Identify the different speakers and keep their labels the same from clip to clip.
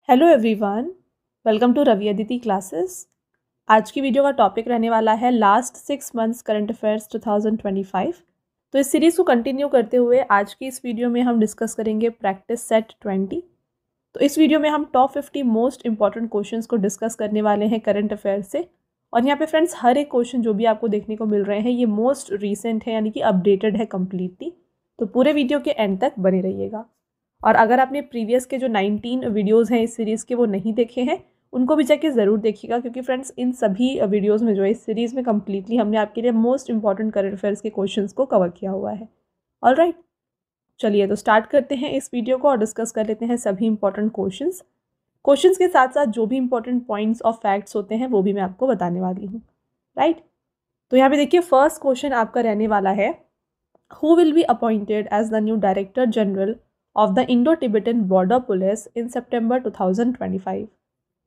Speaker 1: Hello everyone, welcome to Ravi Aditi classes. आज की video का टॉपिक रहने वाला है लास्ट 6 मंथ्स करंट अफेयर्स 2025। तो इस सीरीज़ को कंटिन्यू करते हुए आज की इस वीडियो में हम डिस्कस करेंगे प्रैक्टिस सेट 20। तो इस वीडियो में हम टॉप 50 मोस्ट इंपॉर्टेंट क्वेश्चंस को डिस्कस करने वाले हैं करंट अफेयर से। और यहाँ पे फ्रेंड्स हर एक क्वेश्चन जो भी आपको देखने को मिल रहे हैं ये मोस्ट रिसेंट है, यानी कि अपडेटेड है कम्प्लीटली। तो पूरे वीडियो के एंड तक बने रहिएगा। और अगर आपने प्रीवियस के जो 19 वीडियोज़ हैं इस सीरीज़ के वो नहीं देखे हैं, उनको भी जाके ज़रूर देखिएगा, क्योंकि फ्रेंड्स इन सभी वीडियोज़ में जो है इस सीरीज़ में कम्प्लीटली हमने आपके लिए मोस्ट इंपॉर्टेंट करंट अफेयर्स के क्वेश्चंस को कवर किया हुआ है। ऑलराइट, चलिए तो स्टार्ट करते हैं इस वीडियो को और डिस्कस कर लेते हैं सभी इंपॉर्टेंट क्वेश्चंस के साथ साथ जो भी इंपॉर्टेंट पॉइंट्स और फैक्ट्स होते हैं वो भी मैं आपको बताने वाली हूँ। राइट, तो यहाँ पे देखिए फर्स्ट क्वेश्चन आपका रहने वाला है, who will be appointed as the new director general of the Indo Tibetan border police in September 2025।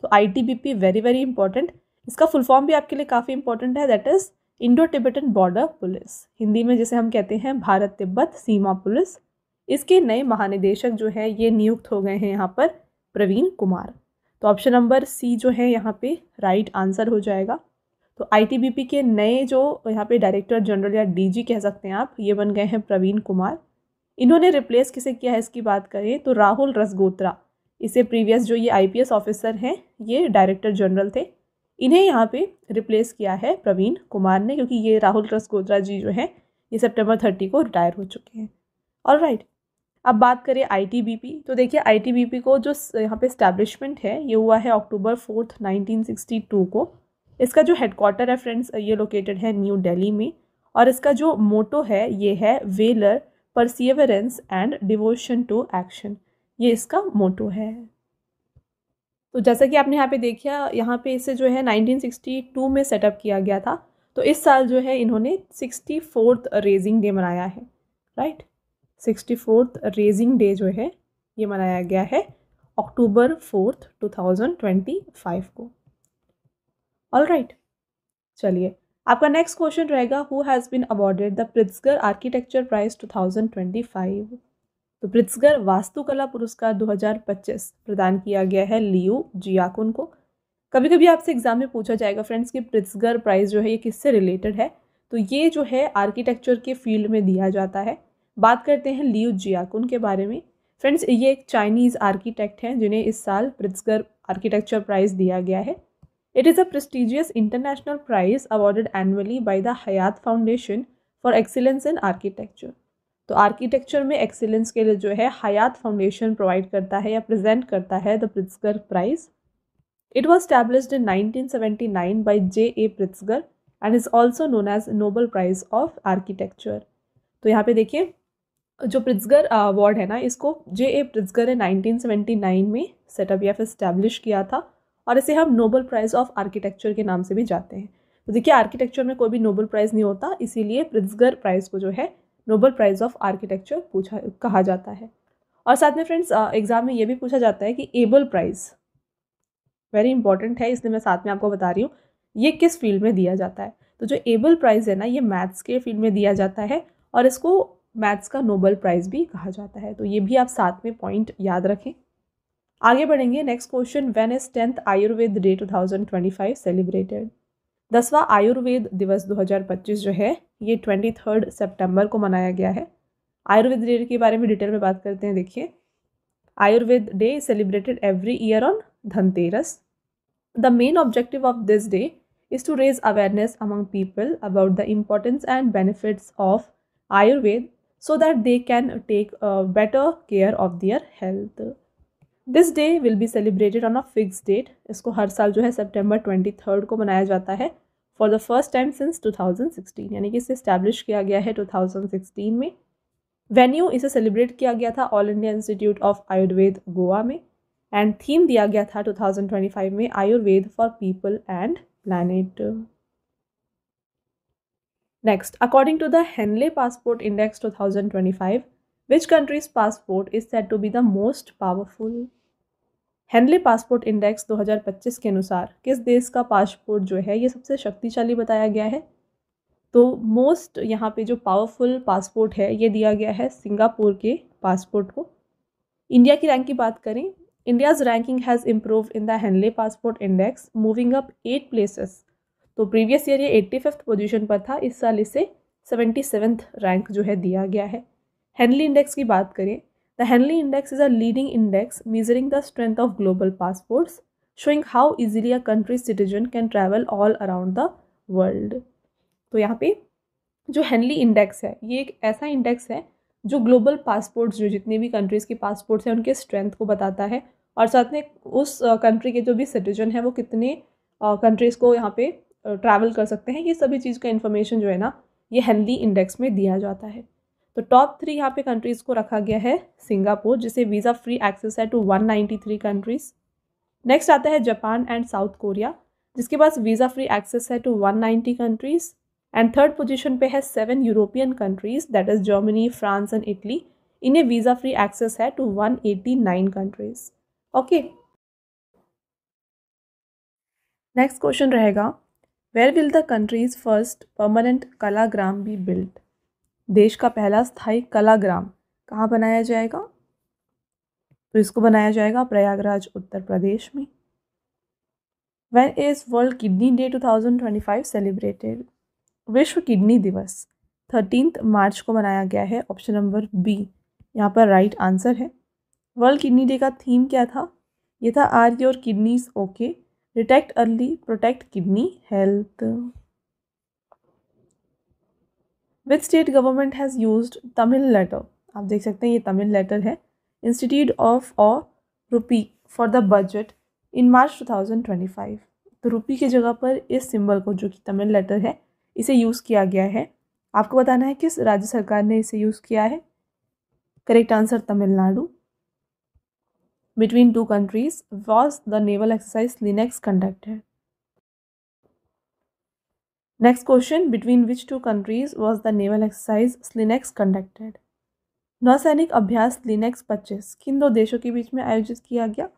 Speaker 1: तो ITBP वेरी वेरी इंपॉर्टेंट, इसका फुल फॉर्म भी आपके लिए काफ़ी इंपॉर्टेंट है, that is Indo Tibetan border police, Hindi में जिसे हम कहते हैं भारत तिब्बत सीमा पुलिस। इसके नए महानिदेशक जो है ये नियुक्त हो गए हैं यहाँ पर प्रवीण कुमार। तो ऑप्शन नंबर सी जो है यहाँ पे राइट आंसर हो जाएगा। तो ITBP के नए जो यहाँ पे डायरेक्टर जनरल या DG कह सकते हैं आप, ये बन गए हैं प्रवीण कुमार। इन्होंने रिप्लेस किसे किया है इसकी बात करें तो राहुल रसगोत्रा, इससे प्रीवियस जो ये IPS ऑफिसर हैं ये डायरेक्टर जनरल थे, इन्हें यहाँ पे रिप्लेस किया है प्रवीण कुमार ने, क्योंकि ये राहुल रसगोत्रा जी जो हैं ये सितंबर 30 को रिटायर हो चुके हैं। ऑलराइट, अब बात करें ITBP, तो देखिए ITBP को जो यहाँ पे स्टैब्लिशमेंट है ये हुआ है October 4, 1962 को। इसका जो हेडक्वार्टर है फ्रेंड्स ये लोकेटेड है न्यू दिल्ली में, और इसका जो मोटो है ये है valour perseverance and devotion to action, ये इसका मोटो है। तो जैसा कि आपने यहाँ पे देखा, यहाँ पे इसे जो है 1962 में सेटअप किया गया था। तो इस साल जो है इन्होंने 64th रेजिंग डे मनाया है। राइट, 64th रेजिंग डे जो है ये मनाया गया है October 4, 2025 को। ऑलराइट, चलिए आपका नेक्स्ट क्वेश्चन रहेगा, who has been awarded the Pritzker architecture prize 2025। तो प्रिट्जगर वास्तुकला पुरस्कार 2025 प्रदान किया गया है लियू जियाकुन को। कभी कभी आपसे एग्जाम में पूछा जाएगा फ्रेंड्स कि प्रिट्जगर प्राइज जो है ये किससे रिलेटेड है, तो ये जो है आर्किटेक्चर के फील्ड में दिया जाता है। बात करते हैं लियू जियाकुन के बारे में। फ्रेंड्स ये एक चाइनीज़ आर्किटेक्ट हैं जिन्हें इस साल प्रिट्जगर आर्किटेक्चर प्राइज दिया गया है। It is a prestigious international prize awarded annually by the Hayat Foundation for Excellence in Architecture। तो आर्किटेक्चर में एक्सीलेंस के लिए जो है हयात फाउंडेशन प्रोवाइड करता है या प्रेजेंट करता है the Pritzker prize. It was established in 1979 by J.A. Pritzker and is also known as Nobel prize of architecture. तो यहाँ पे देखिए जो प्रिट्जगर अवार्ड है ना, इसको J.A. प्रिट्जगर ने 1979 में सेटअप या फिर स्टैब्लिश किया था, और इसे हम नोबल प्राइज़ ऑफ आर्किटेक्चर के नाम से भी जाते हैं। तो देखिए आर्किटेक्चर में कोई भी नोबल प्राइज़ नहीं होता, इसीलिए प्रिट्जगर प्राइज़ को जो है नोबल प्राइज़ ऑफ आर्किटेक्चर कहा जाता है। और साथ में फ्रेंड्स एग्जाम में ये भी पूछा जाता है कि एबल प्राइज़ वेरी इंपॉर्टेंट है, इसलिए मैं साथ में आपको बता रही हूँ ये किस फील्ड में दिया जाता है। तो जो एबल प्राइज़ है ना ये मैथ्स के फील्ड में दिया जाता है, और इसको मैथ्स का नोबल प्राइज़ भी कहा जाता है। तो ये भी आप साथ में पॉइंट याद रखें। आगे बढ़ेंगे, next question, when is 10th Ayurveda day 2025 celebrated. 10वां आयुर्वेद दिवस 2025 जो है ये 23 सितंबर को मनाया गया है। आयुर्वेद डे के बारे में डिटेल में बात करते हैं। देखिए Ayurveda day is celebrated every year on Dhanteras. The main objective of this day is to raise awareness among people about the importance and benefits of Ayurveda so that they can take better care of their health. This day will be celebrated on a fix date. इसको हर साल जो है सितंबर 23 को मनाया जाता है for the first time since 2016, यानी कि इसे इस्टेब्लिश किया गया है 2016 में। वेन्यू इसे सेलिब्रेट किया गया था all India institute of Ayurveda Goa में, एंड थीम दिया गया था 2025 में Ayurveda for people and planet. Next, according to the Henley passport index 2025, which countries passport is said to be the most powerful. Henley passport index 2025 के अनुसार किस देश का पासपोर्ट जो है ये सबसे शक्तिशाली बताया गया है। तो मोस्ट यहाँ पे जो पावरफुल पासपोर्ट है ये दिया गया है सिंगापुर के पासपोर्ट को। इंडिया की रैंक की बात करें India's ranking has improved in the Henley Passport Index, moving up 8 places. तो प्रीवियस ईयर ये 85th पोजीशन पर था, इस साल इसे 77th रैंक जो है दिया गया है। हेनली इंडेक्स की बात करें, the Henley index is a leading index measuring the strength of global passports, showing how easily a country citizen can travel all around the world. तो यहाँ पे जो हेनली इंडेक्स है ये एक ऐसा इंडेक्स है जो ग्लोबल पासपोर्ट्स, जो जितने भी कंट्रीज़ की पासपोर्ट्स हैं उनके स्ट्रेंथ को बताता है, और साथ में उस कंट्री के जो भी सिटीजन है वो कितने कंट्रीज़ को यहाँ पे ट्रैवल कर सकते हैं, ये सभी चीज़ का इन्फॉर्मेशन जो है ना ये हेनली इंडेक्स में दिया जाता है। तो टॉप 3 यहाँ पे कंट्रीज़ को रखा गया है सिंगापुर, जिसे वीज़ा फ्री एक्सेस है टू 193 कंट्रीज़। नेक्स्ट आता है जापान एंड साउथ कोरिया, जिसके पास वीज़ा फ्री एक्सेस है to 190 countries. And third position पे है 7 European countries, that is Germany, France and Italy. इन्हें वीज़ा फ्री एक्सेस है to 189 countries. Okay, next question रहेगा, where will the country's first permanent Kalagram be built? देश का पहला स्थायी कलाग्राम कहाँ बनाया जाएगा? तो इसको बनाया जाएगा प्रयागराज, उत्तर प्रदेश में। When is world Kidney day 2025 celebrated? विश्व किडनी दिवस 13 मार्च को मनाया गया है। ऑप्शन नंबर बी यहाँ पर राइट आंसर है। वर्ल्ड किडनी डे का थीम क्या था? ये था are your kidneys okay, detect early, protect kidney health. Which state government has used Tamil letter? आप देख सकते हैं ये तमिल लेटर है, institute of a rupee for the budget in March 2025। तो रुपी की जगह पर इस सिंबल को, जो कि तमिल लेटर है, इसे यूज़ किया गया है। आपको बताना है किस राज्य सरकार ने इसे यूज़ किया है। Correct answer Tamil Nadu. Between two countries was the naval exercise Linex conducted? Next question, between which two countries was the naval exercise Linex conducted? नौसैनिक अभ्यास लिनेक्स 25 किन दो देशों के बीच में आयोजित किया गया?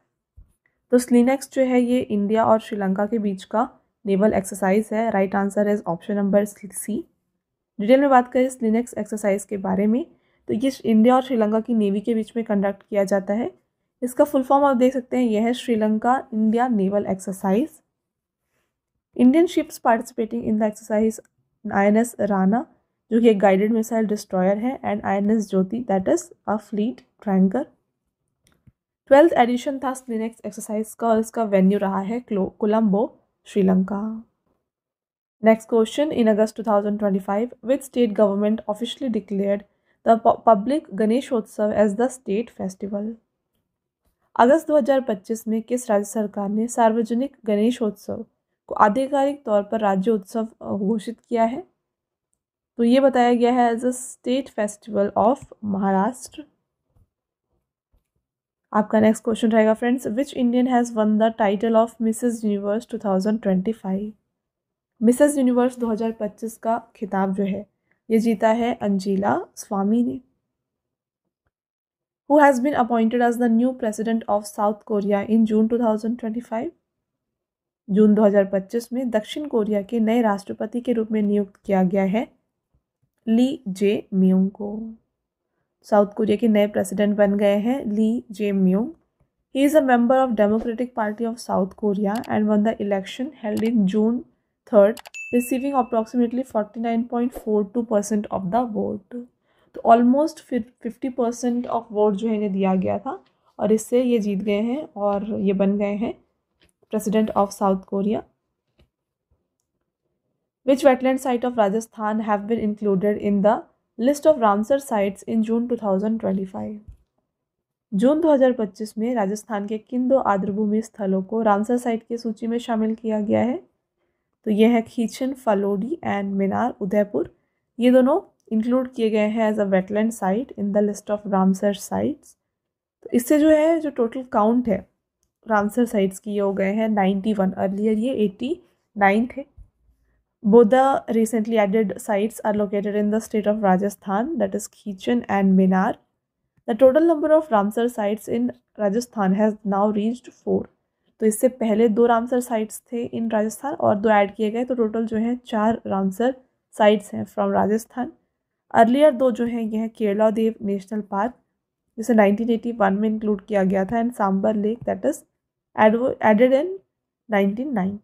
Speaker 1: तो स्लिनेक्स जो है ये इंडिया और श्रीलंका के बीच का नेवल एक्सरसाइज है। Right answer is option number C. Detail में बात करें स्लिनेक्स एक्सरसाइज के बारे में, तो ये इंडिया और श्रीलंका की नेवी के बीच में कंडक्ट किया जाता है। इसका फुल फॉर्म आप देख सकते हैं, यह है Sri Lanka India naval exercise. Indian ships participating in the exercise INS Rana, जो कि एक गाइडेड मिसाइल डिस्ट्रॉयर है, and INS Jyoti, that is a fleet tanker. 12th edition था स्लिनेक्स एक्सरसाइज का और इसका वेन्यू रहा है Colombo, Sri Lanka. Next question, in August 2025 which state government officially declared the public Ganeshotsav as the state festival? अगस्त 2025 में किस राज्य सरकार ने सार्वजनिक गणेशोत्सव को आधिकारिक तौर पर राज्य उत्सव घोषित किया है? तो ये बताया गया है as a state festival of Maharashtra. आपका नेक्स्ट क्वेश्चन रहेगा friends, which Indian has won the title of Mrs Universe 2025? Mrs Universe 2025 का खिताब जो है ये जीता है अंजिला स्वामी ने। Who has been appointed as the new president of South Korea in June 2025? जून 2025 में दक्षिण कोरिया के नए राष्ट्रपति के रूप में नियुक्त किया गया है ली जे म्यूंग को। साउथ कोरिया के नए प्रेसिडेंट बन गए हैं Lee Jae Myung. He is a member of Democratic Party of South Korea and won the election held in June 3rd, receiving approximately 49.42% of the vote. तो almost 50% of vote जो है इन्हें दिया गया था और इससे ये जीत गए हैं और ये बन गए हैं president of South Korea. Which wetland site of Rajasthan have been included in the list of Ramsar sites in June 2025? जून 2025 में राजस्थान के किन दो आर्द्रभूमि स्थलों को रामसर साइट की सूची में शामिल किया गया है? तो यह है खीचन फलोडी एंड मिनार उदयपुर। ये दोनों इंक्लूड किए गए हैं as a wetland site in the list of Ramsar sites. तो इससे जो है जो टोटल काउंट है रामसर साइट्स की ये हो गए हैं 91। अर्लियर ये 89 थे। Both the recently added sites are located in the state of Rajasthan, that is Khichan and Menar. The total number of Ramsar sites in Rajasthan has now reached 4। तो इससे पहले 2 रामसर साइट्स थे इन राजस्थान और 2 ऐड किए गए, तो टोटल जो है 4 रामसर साइट्स हैं फ्रॉम राजस्थान। अर्लियर 2 जो हैं ये हैं केरला देव नेशनल पार्क जिसे 1981 में इंक्लूड किया गया था, and Sambhar lake that is added in 1990।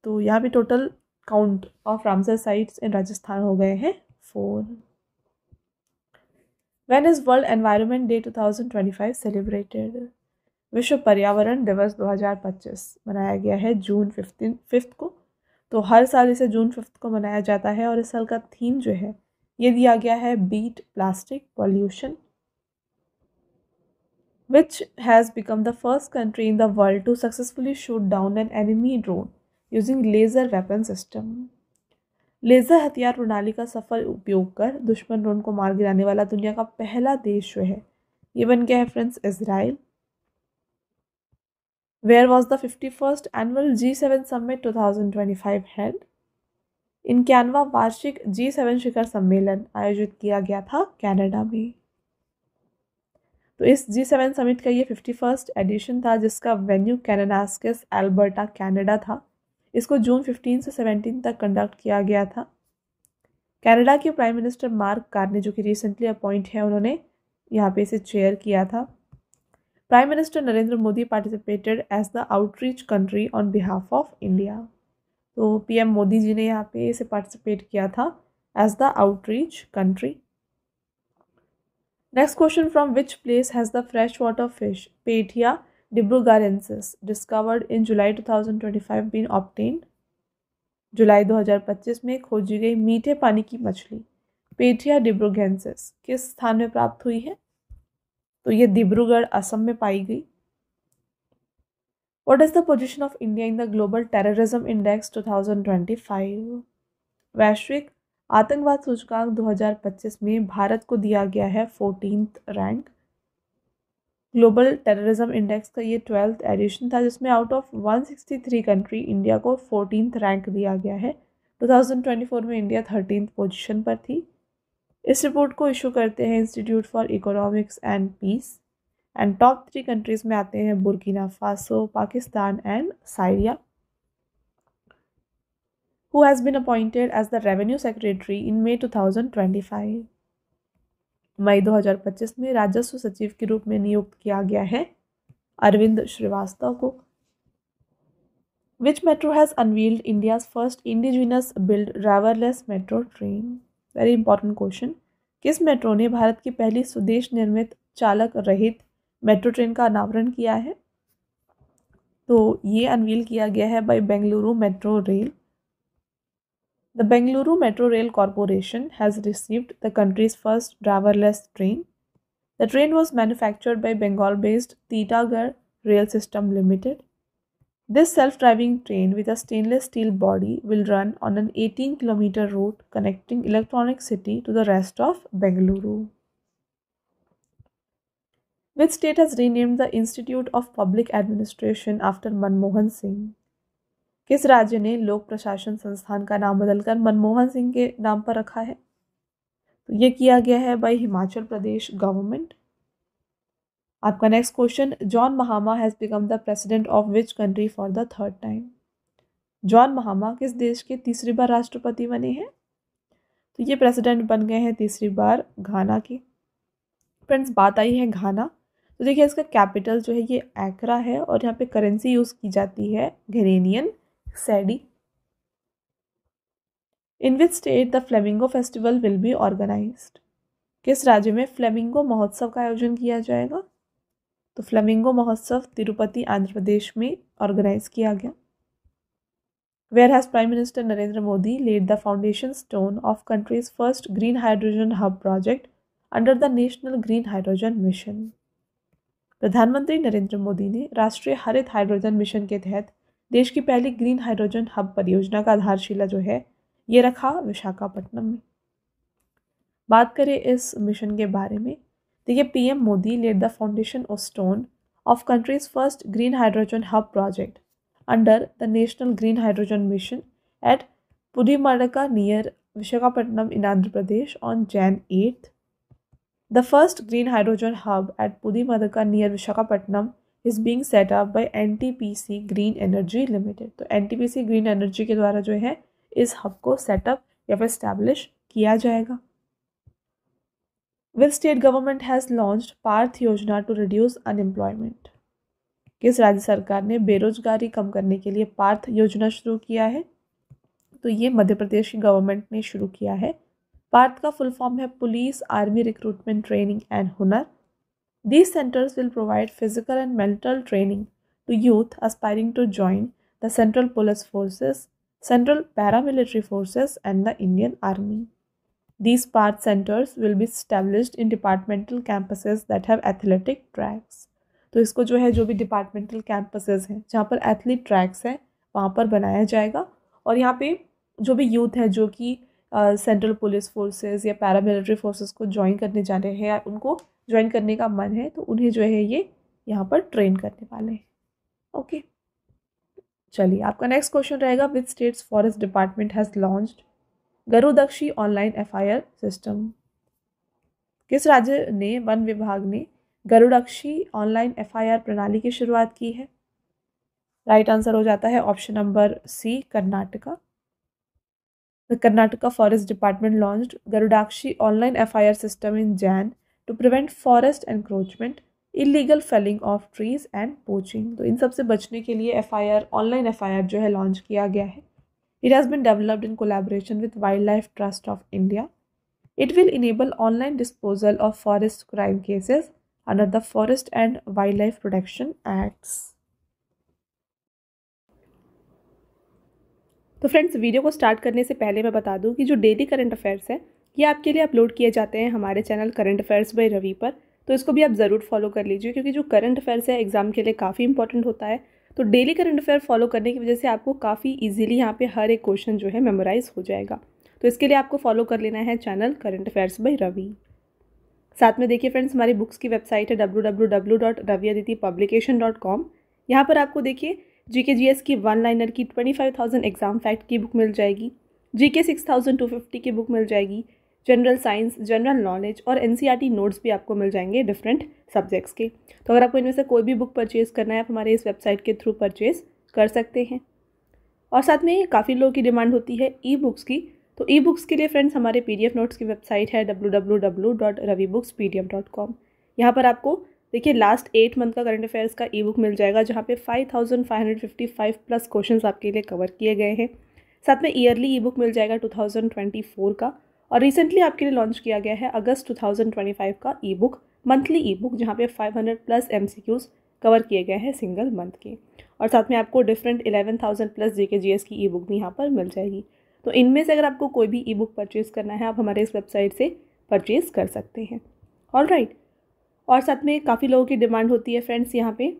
Speaker 1: तो यहाँ पे total count of Ramsar sites in Rajasthan हो गए हैं 4। When is world environment day 2025 celebrated? विश्व पर्यावरण दिवस 2025 मनाया गया है जून 5 को। तो हर साल इसे जून 5 को मनाया जाता है, और इस साल का थीम जो है ये दिया गया है beat plastic pollution, which has become the first country in the world to successfully shoot down an enemy drone using laser weapon system। Laser हथियार प्रणाली का सफल उपयोग कर दुश्मन ड्रोन को मार गिराने वाला दुनिया का पहला देश जो है ये बन गया है friends Israel. Where was the 51st annual G7 Summit 2025 held? In Canva वार्षिक G7 शिखर सम्मेलन आयोजित किया गया था कनाडा में। तो इस G7 समिट का ये 51st एडिशन था, जिसका वेन्यू कैनानास्किस एल्बर्टा कनाडा था। इसको जून 15 से 17 तक कंडक्ट किया गया था। कनाडा के प्राइम मिनिस्टर मार्क कार्ने, जो कि रिसेंटली अपॉइंट है, उन्होंने यहाँ पे इसे चेयर किया था। Prime minister Narendra Modi participated as the outreach country on behalf of India. तो पीएम मोदी जी ने यहाँ पे इसे पार्टिसिपेट किया था as the outreach country. Next question, from which place has the fresh water fish Pethia dibrugarhensis discovered in July 2025 been obtained? जुलाई 2025 में खोजी गई मीठे पानी की मछली पेठिया डिब्रूगेंसिस किस स्थान में प्राप्त हुई है? तो ये डिब्रूगढ़ असम में पाई गई। What is the position of India in the Global Terrorism Index 2025? वैश्विक आतंकवाद सूचकांक 2025 में भारत को दिया गया है 14th rank. Global terrorism index का ये 12th एडिशन था, जिसमें आउट ऑफ 163 कंट्री इंडिया को 14th रैंक दिया गया है। 2024 में इंडिया 13th पोजीशन पर थी। इस रिपोर्ट को इशू करते हैं institute for economics and peace, and top 3 countries में आते हैं Burkina Faso, Pakistan and Syria. Who has been appointed as the Revenue Secretary in May 2025? मई 2025 में राजस्व सचिव के रूप में नियुक्त किया गया है अरविंद श्रीवास्तव को। Which metro has unveiled India's first indigenous built driverless metro train? Very important question. किस मेट्रो ने भारत की पहली स्वदेश निर्मित चालक रहित मेट्रो ट्रेन का अनावरण किया है? तो ये अनवील किया गया है by Bengaluru metro rail. The Bengaluru Metro Rail Corporation has received the country's first driverless train. The train was manufactured by Bengal-based Titagarh Rail System Limited. This self-driving train with a stainless steel body will run on an 18-kilometer route connecting Electronic City to the rest of Bengaluru. Which state has renamed the Institute of Public Administration after Manmohan Singh? किस राज्य ने लोक प्रशासन संस्थान का नाम बदलकर मनमोहन सिंह के नाम पर रखा है? तो ये किया गया है बाय हिमाचल प्रदेश गवर्नमेंट। आपका next question, John Mahama has become the president of which country for the 3rd time? John Mahama किस देश के तीसरी बार राष्ट्रपति बने हैं? तो ये प्रेसिडेंट बन गए हैं तीसरी बार घाना के। फ्रेंड्स, बात आई है घाना, तो देखिए इसका कैपिटल जो है ये एक्रा है, और यहाँ पे करेंसी यूज़ की जाती है घरेनियन cedi. In which state the flamingo festival will be organized? किस राज्य में फ्लेमिंगो महोत्सव का आयोजन किया जाएगा? तो फ्लेमिंगो महोत्सव तिरुपति आंध्र प्रदेश में ऑर्गेनाइज किया गया। Where has prime minister Narendra Modi laid the foundation stone of countries first green hydrogen hub project under the national green hydrogen mission? प्रधानमंत्री नरेंद्र मोदी ने राष्ट्रीय हरित हाइड्रोजन मिशन के तहत देश की पहली ग्रीन हाइड्रोजन हब परियोजना का आधारशिला जो है ये रखा विशाखापट्टनम में। बात करें इस मिशन के बारे में, देखिए PM Modi laid the foundation stone of countries first green hydrogen hub project under the national green hydrogen mission at Pudimadaka near Visakhapatnam in Andhra Pradesh on Jan 8th। The first green hydrogen hub at Pudimadaka near Visakhapatnam is being set up by NTPC Green Energy Limited। तो NTPC Green Energy के द्वारा जो है इस hub को setup या फिर establish किया जाएगा। Which state government has launched Parth योजना टू रिड्यूस अनएम्प्लॉयमेंट? किस राज्य सरकार ने बेरोजगारी कम करने के लिए पार्थ योजना शुरू किया है? तो ये मध्य प्रदेश की गवर्नमेंट ने शुरू किया है। पार्थ का फुल फॉर्म है police army recruitment training and हुनर। These centers will provide physical and mental training to youth aspiring to join the Central Police Forces, Central Paramilitary Forces, and the Indian Army. These PARTH centers will be established in departmental campuses that have athletic tracks. तो इसको जो है जो भी departmental campuses हैं जहाँ पर athlete tracks हैं वहाँ पर बनाया जाएगा। और यहाँ पे जो भी यूथ है जो कि सेंट्रल पुलिस फोर्सेस या पैरामिलिट्री फोर्सेस को ज्वाइन करने जा रहे हैं या उनको ज्वाइन करने का मन है तो उन्हें जो है ये यहाँ पर ट्रेन करने वाले हैं। ओके, चलिए आपका नेक्स्ट क्वेश्चन रहेगा, which state's forest department has launched Garudakshi online FIR system? किस राज्य ने वन विभाग ने गरुदक्षी ऑनलाइन FIR प्रणाली की शुरुआत की है? राइट आंसर हो जाता है option number C, Karnataka. The Karnataka Forest Department launched Garudakshi online FIR system in Jan to prevent forest encroachment, illegal felling of trees and poaching. तो इन सब से बचने के लिए FIR ऑनलाइन FIR जो है लॉन्च किया गया है। It has been developed in collaboration with Wildlife Trust of India. It will enable online disposal of forest crime cases under the Forest and Wildlife Protection Acts. तो friends, video को start करने से पहले मैं बता दूं कि जो डेली करंट अफेयर्स है ये आपके लिए अपलोड किए जाते हैं हमारे channel current affairs by Ravi पर। तो इसको भी आप ज़रूर फॉलो कर लीजिए क्योंकि जो करंट अफेयर्स है एग्जाम के लिए काफ़ी इंपॉर्टेंट होता है। तो डेली करंट अफेयर फॉलो करने की वजह से आपको काफ़ी ईजिली यहाँ पे हर एक क्वेश्चन जो है मेमोराइज हो जाएगा। तो इसके लिए आपको फॉलो कर लेना है channel current affairs by Ravi. साथ में देखिए फ्रेंड्स, हमारी बुक्स की वेबसाइट है www.raviaditipublication.com। यहाँ पर आपको देखिए GK GS की 1 लाइनर की 25,000 एग्जाम फैक्ट की बुक मिल जाएगी, GK 6,250 की बुक मिल जाएगी, जनरल साइंस, जनरल नॉलेज और NCERT नोट्स भी आपको मिल जाएंगे डिफरेंट सब्जेक्ट्स के। तो अगर आपको इनमें से कोई भी बुक परचेज़ करना है आप हमारे इस वेबसाइट के थ्रू परचेज़ कर सकते हैं। और साथ में काफ़ी लोगों की डिमांड होती है ई बुक्स की। तो ई बुक्स के लिए फ्रेंड्स हमारे PDF नोट्स की वेबसाइट है www.ravibooks.pdf.com। यहाँ पर आपको देखिए लास्ट 8 मंथ का करंट अफेयर्स का ई बुक मिल जाएगा जहाँ पे 5,555 प्लस क्वेश्चंस आपके लिए कवर किए गए हैं। साथ में ईयरली ई बुक मिल जाएगा 2024 का, और रिसेंटली आपके लिए लॉन्च किया गया है अगस्त 2025 का ई बुक, मंथली ई बुक, जहाँ पे 500 प्लस MCQs कवर किए गए हैं सिंगल मंथ के। और साथ में आपको डिफरेंट 11,000 प्लस GK GS की ई बुक भी यहाँ पर मिल जाएगी। तो इनमें से अगर आपको कोई भी ई बुक परचेज़ करना है आप हमारे इस वेबसाइट से परचेज़ कर सकते हैं। ऑलराइट, और साथ में काफ़ी लोगों की डिमांड होती है फ्रेंड्स यहाँ पे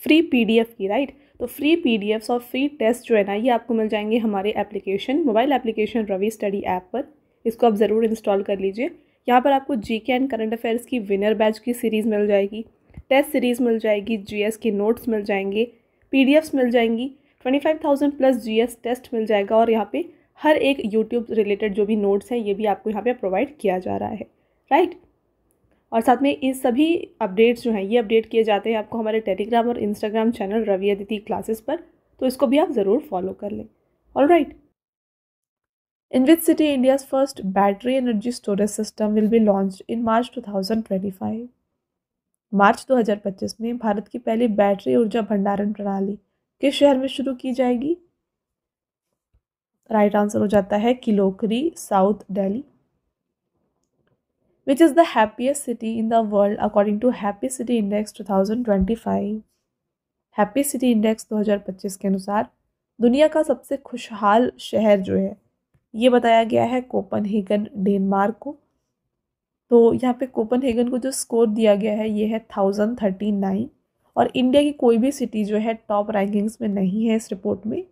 Speaker 1: फ्री PDF की, राइट। तो फ्री PDFs और फ्री टेस्ट जो है ना ये आपको मिल जाएंगे हमारे application, mobile application Ravi study app पर। इसको आप ज़रूर इंस्टॉल कर लीजिए। यहाँ पर आपको GK एंड करंट अफेयर्स की विनर बैच की सीरीज़ मिल जाएगी, टेस्ट सीरीज़ मिल जाएगी, GS के नोट्स मिल जाएंगे, PDFs मिल जाएंगी, 25,000 प्लस GS टेस्ट मिल जाएगा, और यहाँ पे हर एक यूट्यूब रिलेटेड जो भी नोट्स हैं ये भी आपको यहाँ पे प्रोवाइड किया जा रहा है, राइट। और साथ में इस सभी अपडेट्स जो हैं ये अपडेट किए जाते हैं आपको हमारे टेलीग्राम और Instagram channel Ravi Aditi classes पर। तो इसको भी आप ज़रूर फॉलो कर लें। Alright, in which city India's first battery energy storage system will be launched in March 2025? मार्च 2025 में भारत की पहली बैटरी ऊर्जा भंडारण प्रणाली किस शहर में शुरू की जाएगी? राइट आंसर हो जाता है Kilokari, south Delhi. Which is the happiest city in the world according to Happy City Index 2025? Happy City Index 2025 के अनुसार दुनिया का सबसे खुशहाल शहर जो है ये बताया गया है कोपनहेगन, डेनमार्क को। तो यहाँ पे कोपनहेगन को जो स्कोर दिया गया है ये है 1039, और इंडिया की कोई भी सिटी जो है टॉप रैंकिंग्स में नहीं है इस रिपोर्ट में।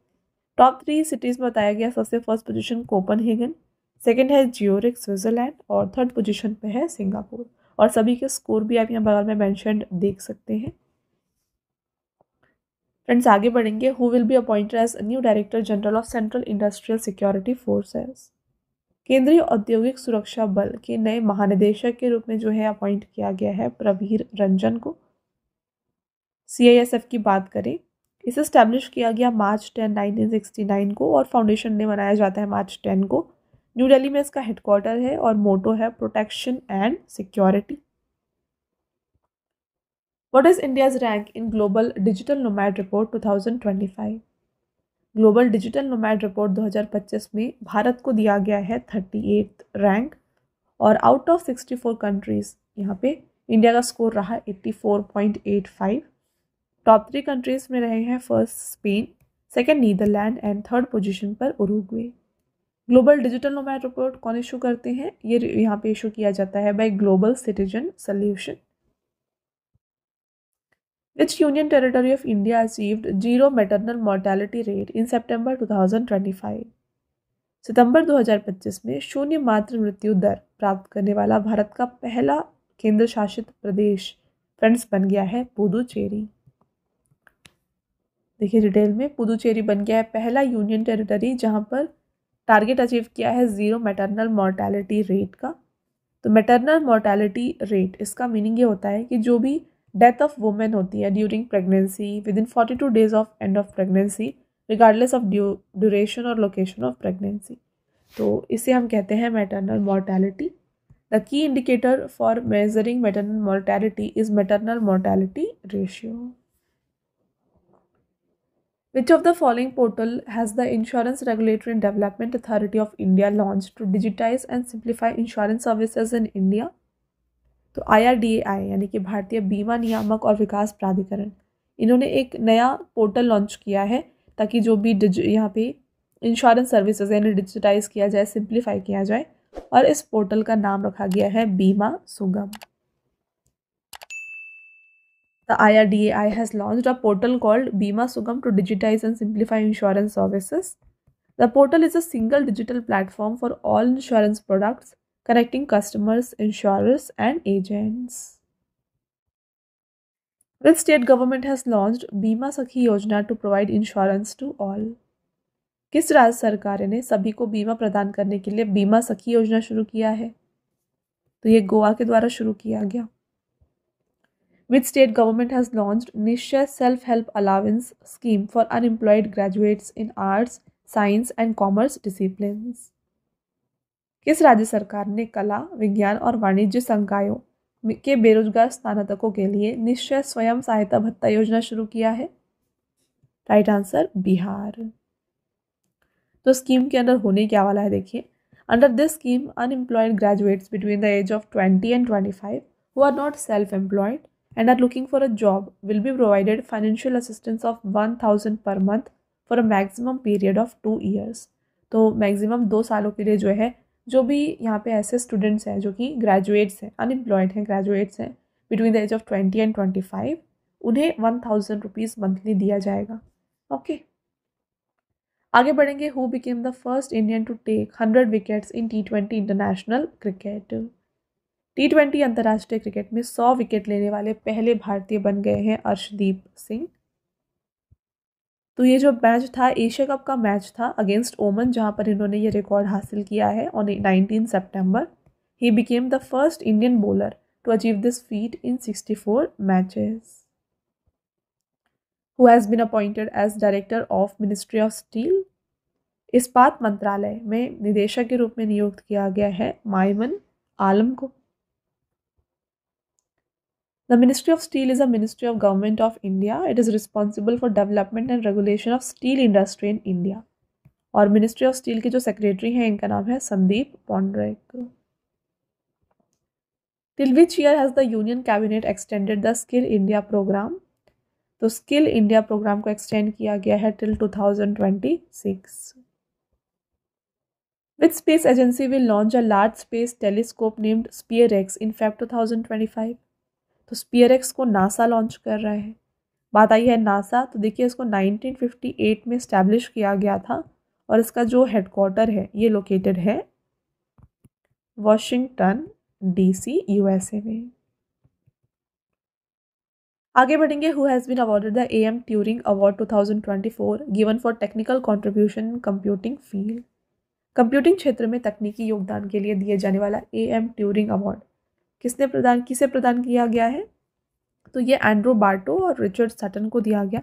Speaker 1: टॉप 3 सिटीज़ में बताया गया, सबसे फर्स्ट पोजीशन कोपनहेगन, सेकेंड है ज्यूरिख स्विट्ज़रलैंड, और थर्ड पोजीशन पे है सिंगापुर। और सभी के स्कोर भी आप यहाँ बगल में मेंशन्ड देख सकते हैं। फ्रेंड्स आगे बढ़ेंगे। Who will be appointed as new director general of central industrial security forces? केंद्रीय औद्योगिक सुरक्षा बल के नए महानिदेशक के रूप में जो है अपॉइंट किया गया है प्रवीर रंजन को। CISF की बात करें, इसे स्टैब्लिश किया गया मार्च 10, 1969 को, और फाउंडेशन डे मनाया जाता है मार्च 10 को। न्यू दिल्ली में इसका हेडक्वार्टर है और मोटो है protection and security. What is India's rank in global digital nomad report 2025? Global digital nomad report 2025 में भारत को दिया गया है 38th रैंक और आउट ऑफ 64 कंट्रीज यहाँ पे इंडिया का स्कोर रहा 84.85। टॉप 3 कंट्रीज में रहे हैं first Spain, second Netherlands and third position पर Uruguay. Global digital nomad report कौन इशू करते हैं? ये यहाँ पे इशू किया जाता है by global citizen solution. Which union territory of India achieved zero maternal mortality rate in September 2025? सितंबर 2025 में शून्य मातृ मृत्यु दर प्राप्त करने वाला भारत का पहला केंद्र शासित प्रदेश फ्रेंड्स बन गया है पुदुचेरी। देखिए डिटेल में, पुदुचेरी बन गया है पहला यूनियन टेरिटरी जहां पर टारगेट अचीव किया है जीरो मैटरनल मॉर्टैलिटी रेट का। तो मैटरनल मॉर्टैलिटी रेट, इसका मीनिंग ये होता है कि जो भी डेथ ऑफ वुमेन होती है during pregnancy with in 42 days of end of pregnancy regardless of duration और लोकेशन ऑफ प्रेगनेंसी, तो इसे हम कहते हैं maternal mortality. The key indicator for measuring maternal mortality is maternal mortality ratio. Which of the following portal has the Insurance Regulatory and Development Authority of India launched to digitize and simplify insurance services in India? तो IRDAI यानी कि भारतीय बीमा नियामक और विकास प्राधिकरण, इन्होंने एक नया पोर्टल लॉन्च किया है ताकि जो भी यहाँ पे इंश्योरेंस सर्विसेज यानी डिजिटाइज किया जाए, सिंप्लीफाई किया जाए, और इस पोर्टल का नाम रखा गया है बीमा सुगम। The IRDAI has launched a portal called Bima Sugam to digitize and simplify insurance services. The portal is a single digital platform for all insurance products, connecting customers, insurers, and agents. Which state government has launched Bima Sakhi Yojana to provide insurance to all? किस राज्य सरकार ने सभी को बीमा प्रदान करने के लिए बीमा सखी योजना शुरू किया है? तो ये गोवा के द्वारा शुरू किया गया। Which state government has launched Nishchay Self-Help Allowance Scheme for unemployed graduates in arts, science and commerce disciplines? किस राज्य सरकार ने कला, विज्ञान और वाणिज्य संकायों के बेरोजगार स्नातकों के लिए निश्चय स्वयं सहायता भत्ता योजना शुरू किया है? Right answer Bihar. तो स्कीम के अंदर होने क्या वाला है देखिए, under this scheme unemployed graduates between the age of 20 and 25 who are not self-employed and are looking for a job will be provided financial assistance of 1000 per month for a maximum period of 2 years। तो maximum 2 सालों के लिए जो है, जो भी यहाँ पे ऐसे स्टूडेंट्स हैं जो कि ग्रेजुएट्स हैं, अनएम्प्लॉयड हैं, ग्रेजुएट्स हैं between the age of 20 and 25, उन्हें 1000 रुपीज़ मंथली दिया जाएगा। ओके, आगे बढ़ेंगे। Who became the first Indian to take 100 wickets in T20 international cricket? T20 अंतर्राष्ट्रीय क्रिकेट में 100 विकेट लेने वाले पहले भारतीय बन गए हैं अर्शदीप सिंह। तो ये जो मैच था एशिया कप का मैच था अगेंस्ट ओमन, जहां पर इन्होंने ये रिकॉर्ड हासिल किया है ऑन 19 सितंबर। He became the first Indian bowler to achieve this feat in 64 matches. Who has been appointed as director of ministry of steel? इस्पात मंत्रालय में निदेशक के रूप में नियुक्त किया गया है माइमन आलम को। The Ministry of Steel is a ministry of Government of India. It is responsible for development and regulation of steel industry in India. और Ministry of Steel के जो सेक्रेटरी हैं इनका नाम है Sandeep पॉन्ड्रेक। Till which year has the Union Cabinet extended the Skill India program? तो Skill India program को extend किया गया है till 2026। Which space agency will launch a large space telescope named SpearX in Feb 2025? तो SpearX को NASA launch कर रहा है। बात आई है नासा, तो देखिए इसको 1958 में स्टैब्लिश किया गया था और इसका जो हेडक्वार्टर है ये लोकेटेड है वॉशिंगटन DC USA में। आगे बढ़ेंगे। Who has been awarded the AM Turing award 2024 given for technical contribution in computing field? Computing क्षेत्र में तकनीकी योगदान के लिए दिए जाने वाला AM ट्यूरिंग अवार्ड किसे प्रदान किया गया है? तो ये एंड्रू बार्टो और रिचर्ड सटन को दिया गया।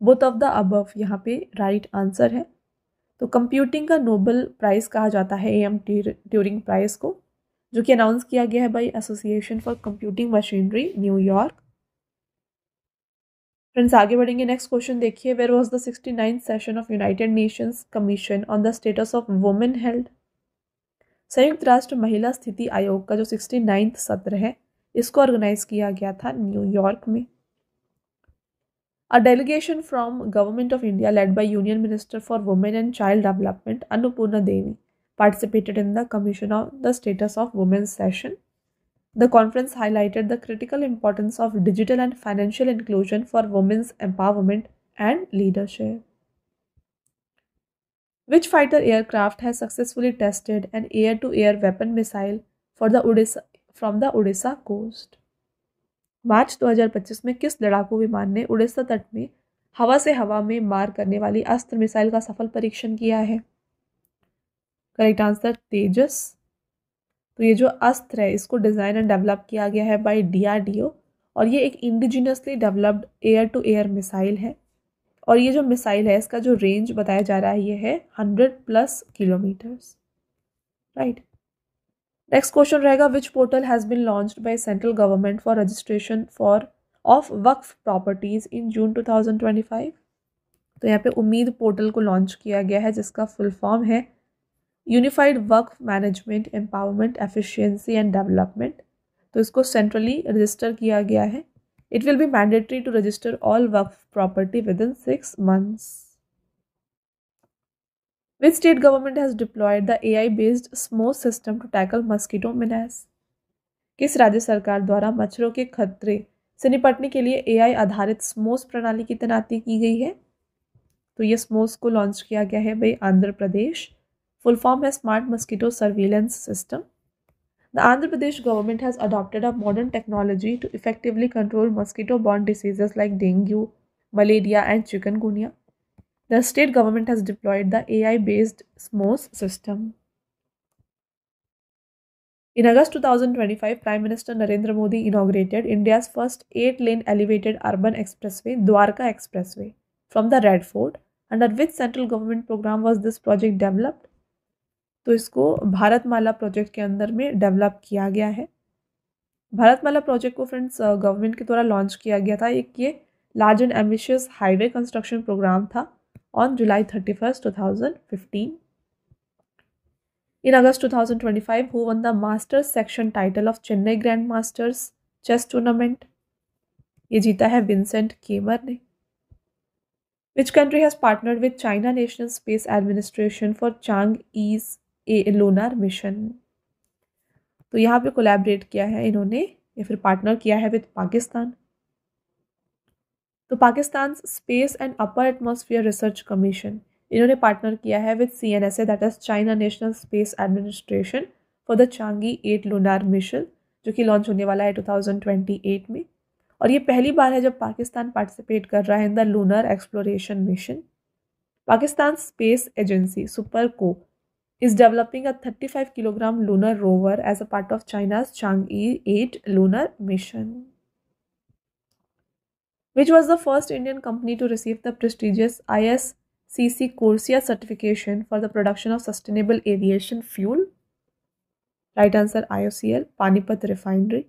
Speaker 1: बोथ ऑफ द अबव यहाँ पे राइट आंसर है। तो कंप्यूटिंग का नोबेल प्राइज़ कहा जाता है AM ट्यूरिंग प्राइज़ को, जो कि अनाउंस किया गया है by Association for Computing Machinery New York. Friends आगे बढ़ेंगे, नेक्स्ट क्वेश्चन देखिए, where was the 69th session of United Nations Commission on the Status of Women held. संयुक्त राष्ट्र महिला स्थिति आयोग का जो 69th सत्र है, इसको ऑर्गेनाइज किया गया था न्यूयॉर्क में। A delegation from Government of India led by Union Minister for Women and Child Development Annapurna Devi participated in the Commission on the Status of Women session. The conference highlighted the critical importance of digital and financial inclusion for women's empowerment and leadership. Which fighter aircraft has successfully tested an air-to-air weapon missile from the Odisha coast? मार्च 2025 में किस लड़ाकू विमान ने उड़ीसा तट में हवा से हवा में मार करने वाली अस्त्र मिसाइल का सफल परीक्षण किया है? करेक्ट आंसर तेजस। तो ये जो अस्त्र है इसको डिज़ाइन एंड डेवलप किया गया है बाय DRDO और ये एक indigenously developed air to air missile है। और ये जो मिसाइल है इसका जो रेंज बताया जा रहा है ये है 100+ किलोमीटर्स, राइट। नेक्स्ट क्वेश्चन रहेगा, which portal has been launched by central government for registration of Waqf properties in June 2025। तो यहाँ पे उम्मीद पोर्टल को लॉन्च किया गया है जिसका फुल फॉर्म है unified Waqf management empowerment efficiency and development. तो इसको सेंट्रली रजिस्टर किया गया है। It will be mandatory to register all Waqf property within 6 months. Which state government has deployed the AI-based SMOS system to tackle mosquito menace? किस राज्य सरकार द्वारा मच्छरों के खतरे से निपटने के लिए AI आधारित SMOS प्रणाली की तैनाती की गई है? तो ये SMOS को लॉन्च किया गया है भाई आंध्र प्रदेश। फुल फॉर्म है smart mosquito surveillance system. The Andhra Pradesh government has adopted a modern technology to effectively control mosquito-borne diseases like dengue, malaria, and chikungunya. The state government has deployed the AI-based SMOS system. In August 2025, Prime Minister Narendra Modi inaugurated India's first 8-lane elevated urban expressway, Dwarka Expressway, from the Red Fort. Under which central government program was this project developed? तो इसको Bharatmala project के अंदर में develop किया गया है। Bharatmala project को friends government के द्वारा लॉन्च किया गया था। एक ये large and ambitious highway construction program था on July 31, 2015। In August 2025, who won the Masters section title of Chennai Grand Masters chess tournament? ये जीता है विंसेंट केमर ने। Which country has partnered with China National Space Administration for Chang'e's lunar mission? तो यहाँ पे collaborate किया है इन्होंने या फिर पार्टनर किया है विद पाकिस्तान। तो Pakistan space and upper atmosphere research commission, इन्होंने पार्टनर किया है with CNSA that is China national space administration for the Changi 8 lunar mission, जो कि लॉन्च होने वाला है 2028 में। और ये पहली बार है जब पाकिस्तान पार्टिसिपेट कर रहा है in the lunar exploration mission. Pakistan space agency SUPARCO is developing a 35 kilogram lunar rover as a part of China's Chang'e 8 lunar mission. Which was the first Indian company to receive the prestigious ISCC CORSIA certification for the production of sustainable aviation fuel? Right answer IOCL, Panipat Refinery.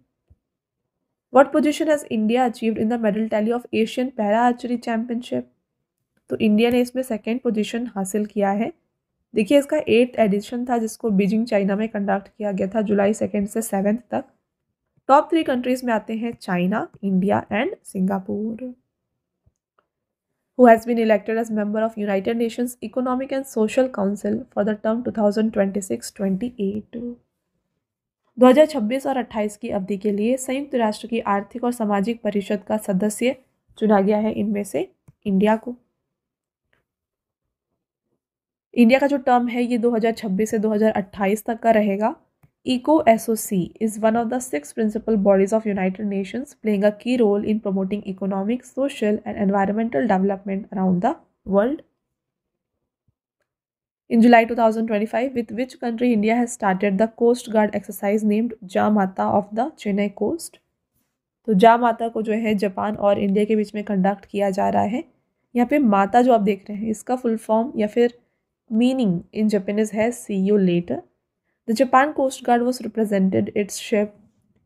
Speaker 1: What position has India achieved in the medal tally of Asian Para Archery Championship? तो India ने इसमें second position हासिल किया है। देखिए इसका 8th addition था जिसको बीजिंग चाइना में कंडक्ट किया गया था July 2 से 7 तक। टॉप 3 कंट्रीज में आते हैं China, India and Singapore. Who has been elected as member of United Nations economic and social council for the term 2026-28। 2026 और 28 की अवधि के लिए संयुक्त राष्ट्र की आर्थिक और सामाजिक परिषद का सदस्य चुना गया है इनमें से इंडिया को। इंडिया का जो टर्म है ये 2026 से 2028 तक का रहेगा। ECOSOC is one of the 6 principal bodies of United Nations playing a key role in promoting economic, social and environmental development around the world. In July 2025, with which country India has started the Coast Guard exercise named Jamata of the Chennai coast? तो जामाता को जो है Japan और India के बीच में conduct किया जा रहा है। यहाँ पे माता जो आप देख रहे हैं इसका फुल फॉर्म या फिर मीनिंग इन जापानीज है see you later. The Japan coast guard was represented its ship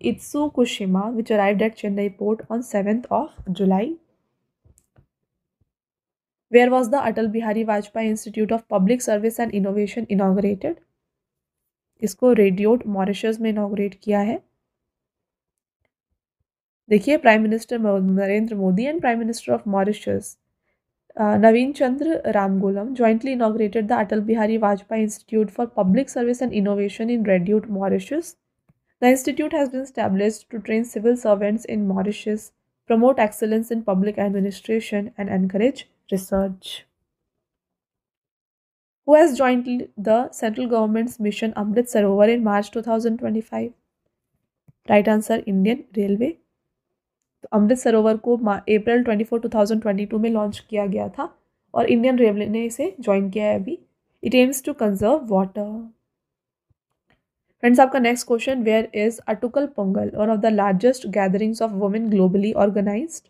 Speaker 1: Itsukushima, which arrived at Chennai port on 7th of July. Where was the Atal Bihari Vajpayee Institute of Public Service and Innovation inaugurated? इसको रेडियोट Mauritius में inaugurate किया है। देखिए, prime minister Narendra Modi and prime minister of Mauritius Navin Chandra Ramgoolam jointly inaugurated the Atal Bihari Vajpayee Institute for Public Service and Innovation in Redute, Mauritius. The institute has been established to train civil servants in Mauritius, promote excellence in public administration, and encourage research. Who has joined the central government's mission Amrit Sarovar in March 2025? Right answer, Indian Railway. तो अमृत सरोवर को अप्रैल 24, 2022 में launch किया गया था और Indian railway ने इसे join किया है अभी। It aims to conserve water. Friends, आपका next question, where is Attukal Pongal or of the largest gatherings of women globally organized?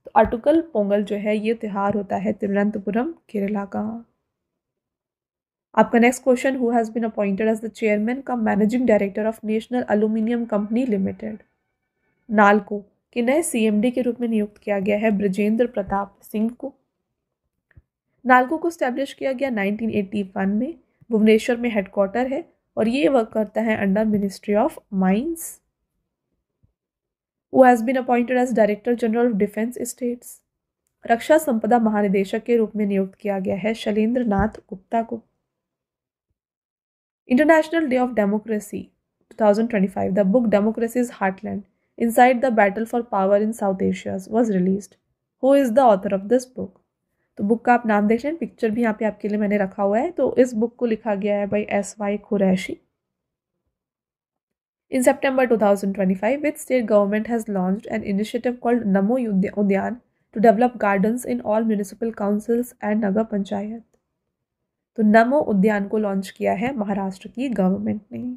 Speaker 1: तो अटुकल पोंगल जो है ये त्यौहार होता है तिरुवनंतपुरम, केरला का। आपका next question, who has been appointed as the chairman cum managing director of national aluminium company limited? NALCO के नए सीएमडी के रूप में नियुक्त किया गया है ब्रजेंद्र प्रताप सिंह को। नालको को स्टैब्लिश किया गया 1981 में, भुवनेश्वर में हेडक्वार्टर है और ये वर्क करता है under ministry of mines. Who has been appointed as director general of defence estates? रक्षा संपदा महानिदेशक के रूप में नियुक्त किया गया है शैलेंद्र नाथ गुप्ता को। International day of democracy 2025, the book democracies heartland Inside the Battle for Power in South Asia was released. Who is the author of this book? तो बुक का आप नाम देख लें, पिक्चर भी यहाँ पे आपके लिए मैंने रखा हुआ है। तो इस बुक को लिखा गया है by S.Y. Qureshi. In September 2025, which state government has launched an initiative called Namo Udyan to develop gardens in all municipal councils and नगर पंचायत? तो नमो उद्यान को लॉन्च किया है महाराष्ट्र की गवर्नमेंट ने।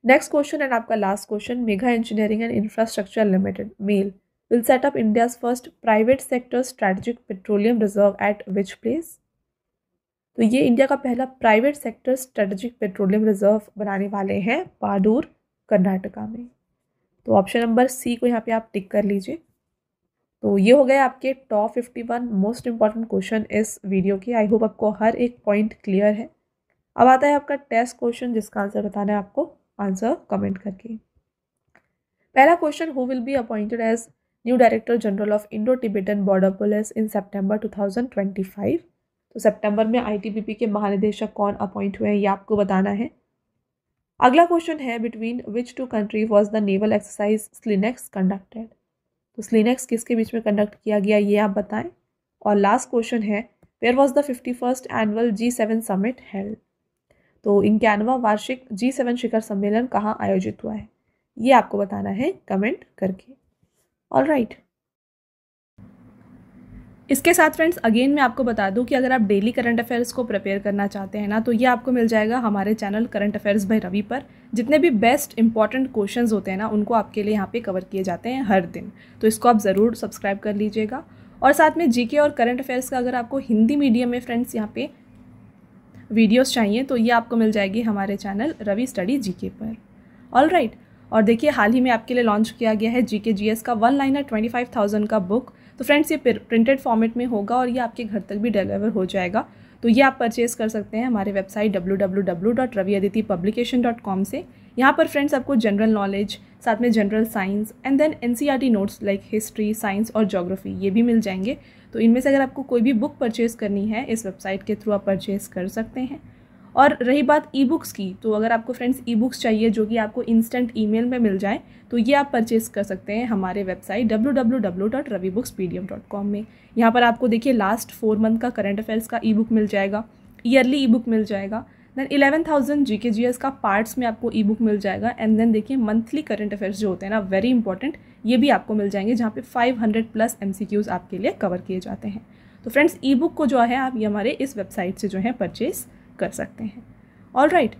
Speaker 1: नेक्स्ट क्वेश्चन एंड आपका last question, mega engineering and infrastructure limited MEIL will set up India's first private sector strategic petroleum reserve at which place? तो ये इंडिया का पहला private sector strategic petroleum reserve बनाने वाले हैं पाडूर, कर्नाटका में। तो ऑप्शन नंबर सी को यहाँ पे आप टिक कर लीजिए। तो ये हो गए आपके टॉप 51 मोस्ट इंपॉर्टेंट क्वेश्चन इस वीडियो के। आई होप आपको हर एक पॉइंट क्लियर है। अब आता है आपका टेस्ट क्वेश्चन जिसका आंसर बताना है आपको, आंसर कमेंट करके। पहला question, who will be appointed as new director general of Indo Tibetan border police in September 2025? तो सितंबर में आईटीबीपी के महानिदेशक कौन अपॉइंट हुए हैं ये आपको बताना है। अगला क्वेश्चन है, between which two country was the naval exercise SLINEX conducted? तो स्लिनेक्स किसके बीच में कंडक्ट किया गया ये आप बताएं। और लास्ट क्वेश्चन है, where was the 51st annual G7 summit held? तो 51वां वार्षिक G7 शिखर सम्मेलन कहाँ आयोजित हुआ है ये आपको बताना है कमेंट करके। ऑलराइट, इसके साथ फ्रेंड्स अगेन मैं आपको बता दूं कि अगर आप डेली करंट अफेयर्स को प्रिपेयर करना चाहते हैं ना, तो ये आपको मिल जाएगा हमारे channel current affairs by Ravi पर। जितने भी बेस्ट इंपॉर्टेंट क्वेश्चंस होते हैं ना, उनको आपके लिए यहाँ पे कवर किए जाते हैं हर दिन। तो इसको आप ज़रूर सब्सक्राइब कर लीजिएगा। और साथ में जीके और करंट अफेयर्स का अगर आपको हिंदी मीडियम में फ्रेंड्स यहाँ पे वीडियोस चाहिए तो ये आपको मिल जाएगी हमारे चैनल रवि स्टडी जीके पर। ऑलराइट, और देखिए हाल ही में आपके लिए लॉन्च किया गया है जीके जीएस का 1 लाइनर 25,000 का बुक। तो फ्रेंड्स ये प्रिंटेड फॉर्मेट में होगा और ये आपके घर तक भी डिलीवर हो जाएगा। तो ये आप परचेज़ कर सकते हैं हमारे वेबसाइट www.raviaditipublication.com से। यहाँ पर फ्रेंड्स आपको जनरल नॉलेज, साथ में general science and then NCERT notes like history, science और ज्योग्राफी ये भी मिल जाएंगे। तो इनमें से अगर आपको कोई भी बुक परचेज़ करनी है इस वेबसाइट के थ्रू आप परचेज़ कर सकते हैं। और रही बात ई बुक्स की, तो अगर आपको फ्रेंड्स ई बुक्स चाहिए जो कि आपको इंस्टेंट ईमेल में मिल जाए तो ये आप परचेज़ कर सकते हैं हमारे वेबसाइट www.ravibooksPDF.com में। यहाँ पर आपको देखिए लास्ट 4 मंथ का करंट अफेयर्स का ई बुक मिल जाएगा, ईयरली ई बुक मिल जाएगा, देन 11,000 GK/GS का पार्ट्स में आपको ई बुक मिल जाएगा, एंड देन देखिए मंथली करंट अफेयर्स जो होते हैं ना, वेरी इंपॉर्टेंट, ये भी आपको मिल जाएंगे जहाँ पे 500+ MCQs आपके लिए कवर किए जाते हैं। तो फ्रेंड्स ई बुक को जो है आप ये हमारे इस वेबसाइट से जो है परचेज़ कर सकते हैं। ऑलराइट,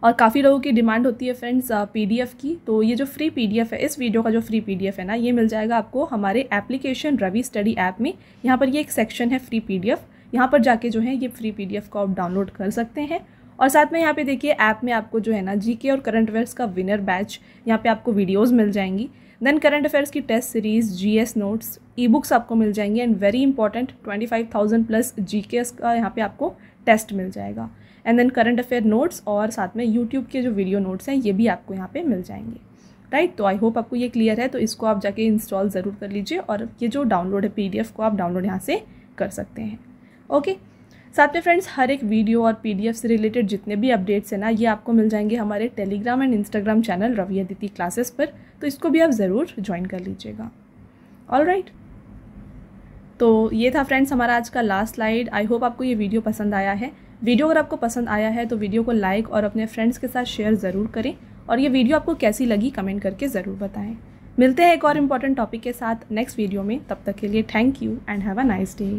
Speaker 1: और काफ़ी लोगों की डिमांड होती है फ्रेंड्स PDF की। तो ये जो फ्री PDF है, इस वीडियो का जो फ्री PDF है ना, ये मिल जाएगा आपको हमारे एप्लीकेशन रवि स्टडी ऐप में। यहाँ पर ये एक सेक्शन है फ्री PDF, यहाँ पर जाके जो है ये फ्री PDF को आप डाउनलोड कर सकते हैं। और साथ में यहाँ पे देखिए ऐप में आपको जो है ना GK और करंट अफेयर्स का विनर बैच, यहाँ पे आपको वीडियोस मिल जाएंगी। देन करंट अफेयर्स की test series, GS notes, ebooks आपको मिल जाएंगी and very important 25,000 plus GK का यहाँ पे आपको टेस्ट मिल जाएगा। And then current affair notes और साथ में यूट्यूब के जो वीडियो नोट्स हैं ये भी आपको यहाँ पे मिल जाएंगे, राइट। तो आई होप आपको ये क्लियर है। तो इसको आप जाके इंस्टॉल ज़रूर कर लीजिए और ये जो डाउनलोड है PDF को आप डाउनलोड यहाँ से कर सकते हैं। ओके, साथ में फ्रेंड्स हर एक वीडियो और PDF से रिलेटेड जितने भी अपडेट्स हैं ना ये आपको मिल जाएंगे हमारे Telegram and Instagram channel Ravi Aditi classes पर, तो इसको भी आप ज़रूर ज्वाइन कर लीजिएगा। ऑलराइट, तो ये था फ्रेंड्स हमारा आज का लास्ट स्लाइड। आई होप आपको ये वीडियो पसंद आया है। वीडियो अगर आपको पसंद आया है तो वीडियो को लाइक और अपने फ्रेंड्स के साथ शेयर ज़रूर करें और ये वीडियो आपको कैसी लगी कमेंट करके ज़रूर बताएं। मिलते हैं एक और इम्पॉर्टेंट टॉपिक के साथ नेक्स्ट वीडियो में, तब तक के लिए thank you and have a nice day.